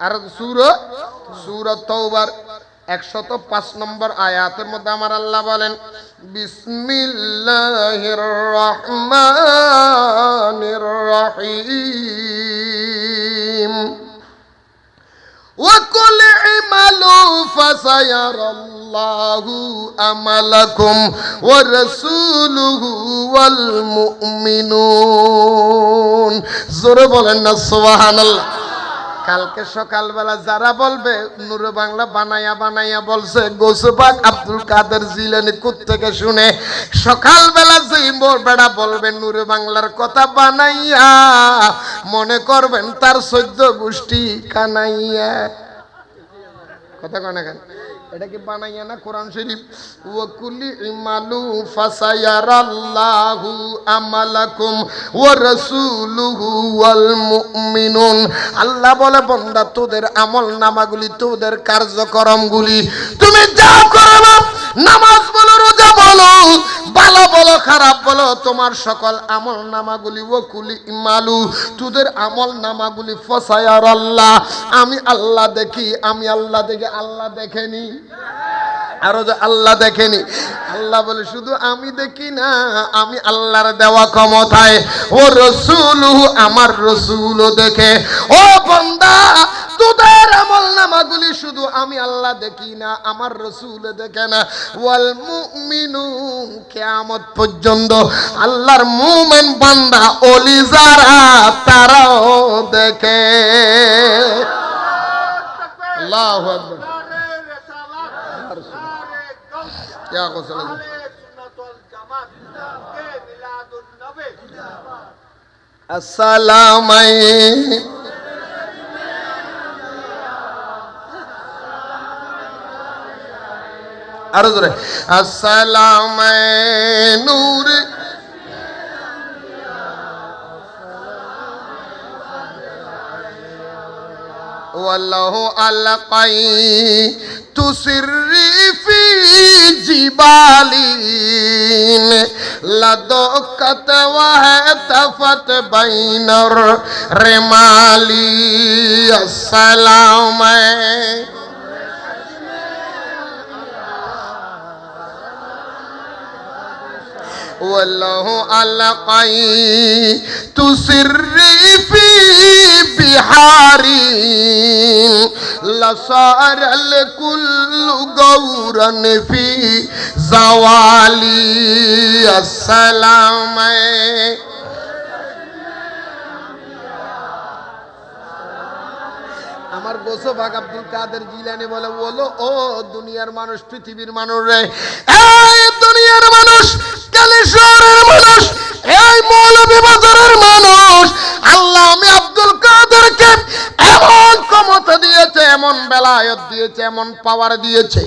আর সূরা তাওবার 105 নম্বর আয়াতের মধ্যে আমার আল্লাহ বলেন, বিসমিল্লাহির রহমানির রহিম, وَقُلْ اعْمَلُوا فَسَيَرَى اللَّهُ عَمَلَكُمْ وَرَسُولُهُ وَالْمُؤْمِنُونَ। জোরে বলেন না সুবহানাল্লাহ। কালকে সকালবেলা যারা বলবে নূর বাংলা বানাইয়া বানাইয়া বলছে গৌসবাগ আব্দুল কাদের জিলানী কোত্থেকে শুনে, সকালবেলা যেই বেড়া বলবে নূর বাংলার কথা বানাইয়া, মনে করবেন তার 14 গোষ্ঠী কানাইয়া। কথা কয় কেন? এটা কি বানাইয়া না কোরআন শরীফ? ওয়াকুলি ইমালু ফাসায়ারাল্লাহু আমালাকুম ওয়া রাসূলুহু ওয়াল মুমিনুন। আল্লাহ বলে, বান্দা তোদের আমল নামাগুলি, তোদের কার্যক্রমগুলি তুমি যা করবে, নামাজ বলো, রোজা বলো, ভালো বলো, খারাপ বলো, তোমার সকল আমল নামাগুলি ওয়াকুলি ইমালু, তোদের আমল নামাগুলি ফাসায়ারাল্লাহ, আমি আল্লাহ দেখি, আমি আল্লাহ দেখি। আল্লাহ দেখেনি? আরো যে আল্লাহ দেখেনি? আল্লাহ বলে শুধু আমি দেখি না, আমি আল্লাহর দেওয়া ক্ষমতায় ও রাসূলুহু, আমার রাসূলও দেখে। ও বান্দা, তোদের আমল নামাগুলি শুধু আমি আল্লাহ দেখি না, আমার রাসূল দেখে না। ওয়াল মুমিনুন, কিয়ামত পর্যন্ত আল্লাহর মুমিন বান্দা ওলি যারা, তারাও দেখে। আল্লাহু আকবার। क्या को चले अस्सलाम अर्ज रे अस्सलाम नूर वल्लाहु अलकाई तुसिर्री फी जिबालिन लदोकत वह तफत बैनर रिमाली अस्सलाम वल्लाहु अलकाई तुसिर्री फी बिहारीन लसारल कुल्लु गौरन फी जवाली अस्सलाम। আমার গৌসবাগ আব্দুল কাদের জিলানী বলে, বলো ও দুনিয়ার মানুষ, পৃথিবীর মানুষ রে, এই দুনিয়ার মানুষ, কালেশ্বরের মানুষ, এই মৌলভীবাজারের মানুষ, আল্লাহ আমি আব্দুল কাদেরকে এমন ক্ষমতা দিয়েছে, এমন বেলায়েত দিয়েছে, এমন পাওয়ার দিয়েছে,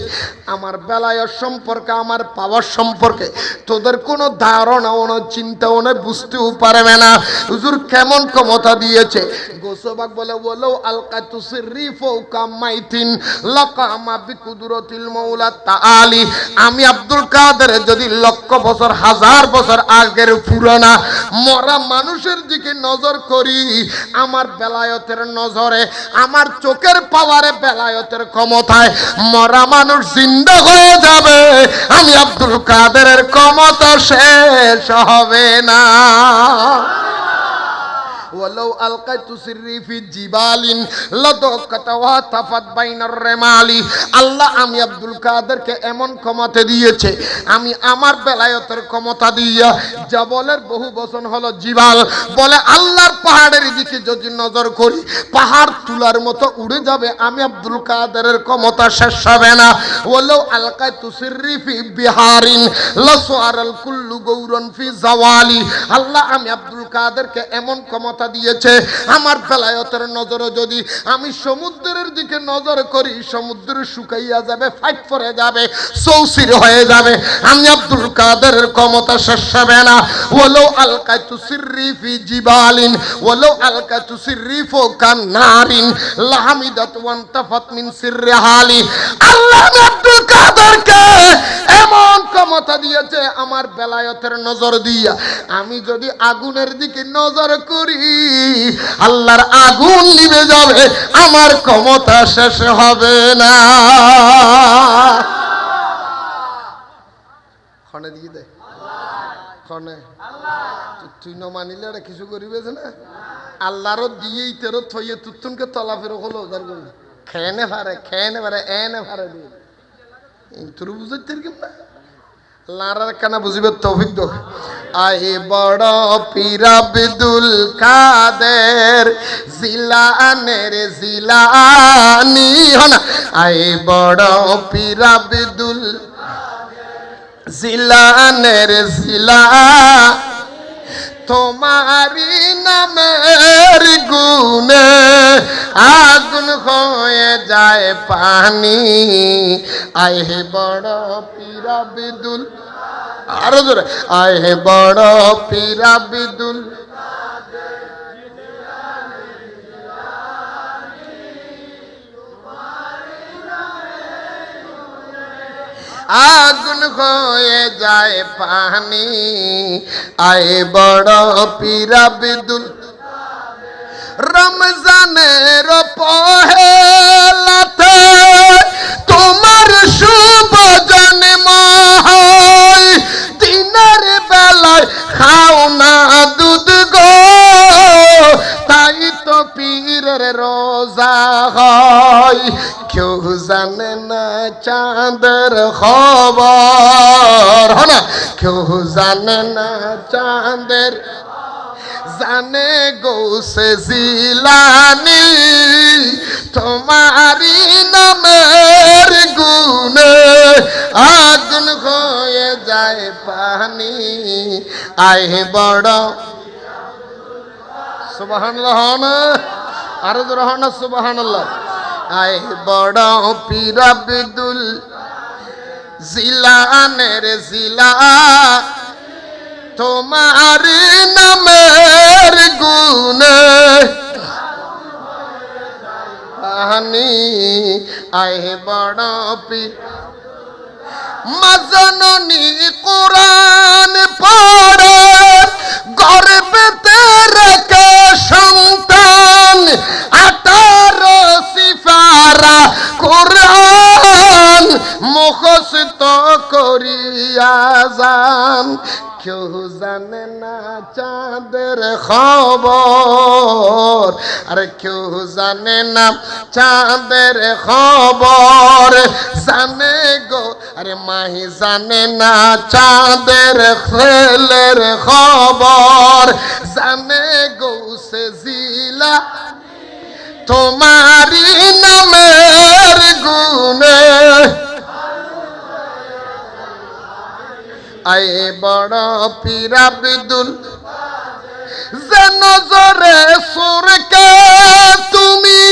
আমার বেলায়েত সম্পর্কে, আমার পাওয়ার সম্পর্কে তোদের কোনো ধারণাও না, চিন্তাও না, বুঝতেও পারবে না হুজুর কেমন ক্ষমতা দিয়েছে। গৌসবাগ বলে, বলো আলকাতু সিররি ফাওকা মাইতিন লাকামা বিকুদরাতিল মাওলা তাআলি, আমি আব্দুল কাদের যদি লক্ষ বছর, হাজার বছর আগের পুরানা মরা মানুষের দিকে নজর করি, আমার বেলায়েতের নজরে, আমার চোখের পাওয়ারে, বেলায়েতের ক্ষমতায় মরা মানুষ জিন্দা হয়ে যাবে, আমি আব্দুল কাদেরের ক্ষমতা শেষ হবে না। ওয়ালাউ আলকাইতু সিররি ফি জিবালিন লাদাকাত ওয়া তাফাত বাইনার রিমালি, আল্লাহ আমি আব্দুল কাদেরকে এমন ক্ষমতা দিয়েছে, আমি আমার বেলায়েতের ক্ষমতা দিয়া জবলের বহু বচন হলো জিবাল, বলে আল্লাহর পাহাড়ের দিকে যদি নজর করি, পাহাড় তুলার মতো উড়ে যাবে, আমি আব্দুল কাদেরের ক্ষমতা শেষ হবে না। ওয়ালাউ আলকাইতু সিররি ফি বিহারিন লাসারাল কুল্লু গৌরন ফি জাওয়ালি, আল্লাহ আমি আব্দুল কাদেরকে এমন ক্ষমতা দিয়েছে, আমার বেলায়েতের নজরে যদি আমি সমুদ্রের দিকে নজর করি, সমুদ্র শুকাইয়া যাবে, ফাইট করে যাবে, চৌচির হয়ে যাবে, আমি আব্দুল কাদেরের ক্ষমতা শেষ হবে না। ওয়ালাউ আলকাইতু সিররি ফি জিবালিন ওয়ালাউ আলকাইতু সিররি ফাওকা নারিন লাহামিদাত ওয়ান তাফাত মিন সিররি হালি, আল্লাহ আব্দুল কাদেরকে এমন ক্ষমতা দিয়েছে, আমার বেলায়েতের নজর দিয়া আমি যদি আগুনের দিকে নজর করি, আল্লাহর আগুন নিভে যাবে, আমার ক্ষমতা শেষ হবে না। খনে দিয়ে দে খনে তুই ন মানিলে আর কিছু করিবে না। আল্লাহরও দিয়েই তেরো থইয়ে তুতুনকে তলা ফেরো হলো যার জন্য খেয়ে পারে এনে পারে দিয়ে তোর বুঝতে না লারার কানা বুঝিবে তৌফিক দো। আই বড় পীর আব্দুল কাদের জিলানের জিলানি হনা। আই বড় পীর আব্দুল জিলানের জিলা, তোমারি নামের গুণে আগুন হয়ে যায় পানি। আয় বড় পীর আব্দুল, আরো জোরে, আয় বড় পীর আব্দুল আগুন হয়ে যায় পানি। আয় বড় পীর আব্দুল রমজানের পহেলাতে তোমার শুভ জন্ম হয়, দিনের বেলায় খাও না দুধ গো, তাই তো পীরের রোজা হয়। কেউ জানে না চাঁদের খবর, না কেউ জানে না চাঁদের, জানে গৌসে জিলানি তোমারি নামের গুণে আগুন হয়ে যায় পানি। আয় বড় সুবহানাল্লাহ না আরো রহনা সুবহানাল্লাহ। আয় বড় পীর আব্দুল জিলানের জিলা, তোমার নামের গুণে পানি। আয় বড় পীর মাজননী কোরআন পড়ে গর্ভেতে রেখে সন্তান, 18 সিফারা কোরআন মুখস্থ করিয়া যান। কেউ জানে না চাঁদের খবর, আরে কেউ জানে না চাঁদের খবর, জানে গো আরে মাহি জানে না চাঁদের খেলের খবর, জানে গৌসে জিলা তোমারি নামের গুণে। আয় বড় পীর আব্দুল যে নজরে সুরকে তুমি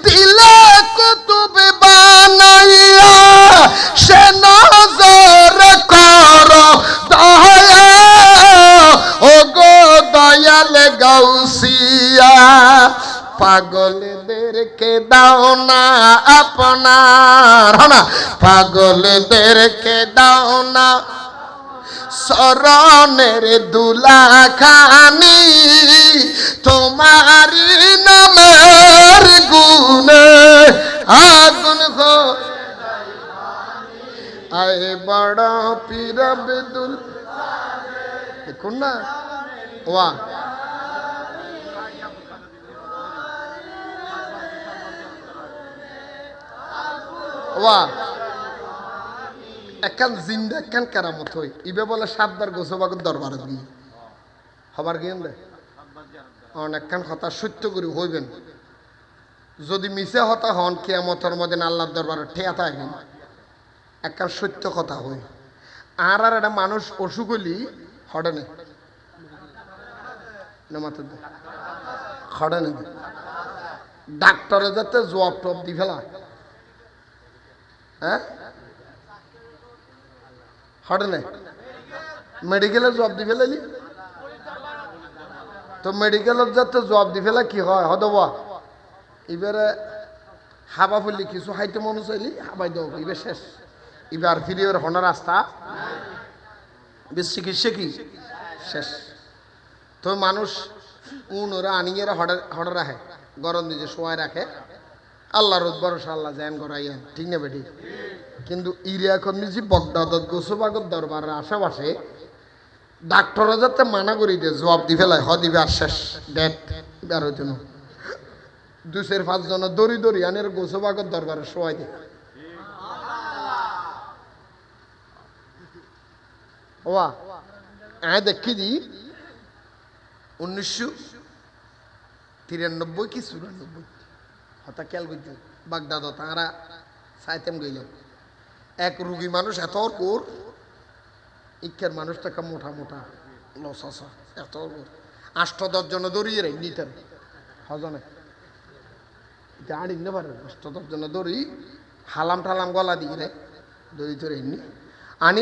দিলে কুতুব বানাইয়া, সে নজর করো দয়া ও গো দয়াল গাউসিয়া। পাগলদেরকে দাও না আপনার, না পাগলদেরকে দাও না শরণের দুলাখানি, তোমারি নামের গুণে আগুন হো। আয় বড় পীর আব্দুল, দেখুন না ওয়া ওয়া একখান জিন্দা একখান কেরামত হই ইবে বলে সাবদার গোসবাগর দরবার গিয়ে হবার গিয়ে অনেকখান কথা সত্য করে হইবেন। যদি মিশে হতা হন কিয়ামতের মধ্যে আল্লাহর দরবারে ঠেয়া থাকবেন, একখান সত্য কথা হই। আর একটা মানুষ অসুখ হইলি হটে নে মাথা হটে নে ডাক্তারে যাতে জবাব টপ দি ফেলা, হ্যাঁ হটে নে মেডিকেলে জবাব দি ফেলালি তো মেডিকেলত যাতে জবাব দি ফেলা কি হয় হদবা এবারে হাবা ফুললি কিছু খাইতে মনে চাইলি হাবাই দেব এবার শেষ, এবার ফিরে হনার রাস্তা চিকিৎসা কি শেষ। তো মানুষ ওরা আনিয়ে হড়ে রাখে গরম নিজে শোয়ায় রাখে আল্লাহর ভরসা আল্লাহ জ্যান করাইয়েন ঠিক না বেটি কিন্তু ইরিয়া এখন নিজে বগদাদত গোসবাগত দরবারের আশেপাশে ডাক্তাররা যাতে মানা করি দিয়ে জবাব দি ফেলায় দিবে আর শেষ ডেট বের হইতে না 2-5 জন দড়ি দড়ি আনের গোসবাগত দরবারে শোয়াই দে ওয়া দেখি দি 1993 কি 94 হতা খেয়াল করছি বাগদাদ তাঁরা সাইতেম গইলেন এক রুগী মানুষ এত কোর ইচ্ছার মানুষটাকে মোটা মোটা লসা এত 8-10 জন দৌড়িয়ে রে নিতেন হজনে গাড়ি নিতে পারে 8-10 জন দৌড়ি হালাম ঠালাম গলা দিয়ে রে দড়ি ধরে আনি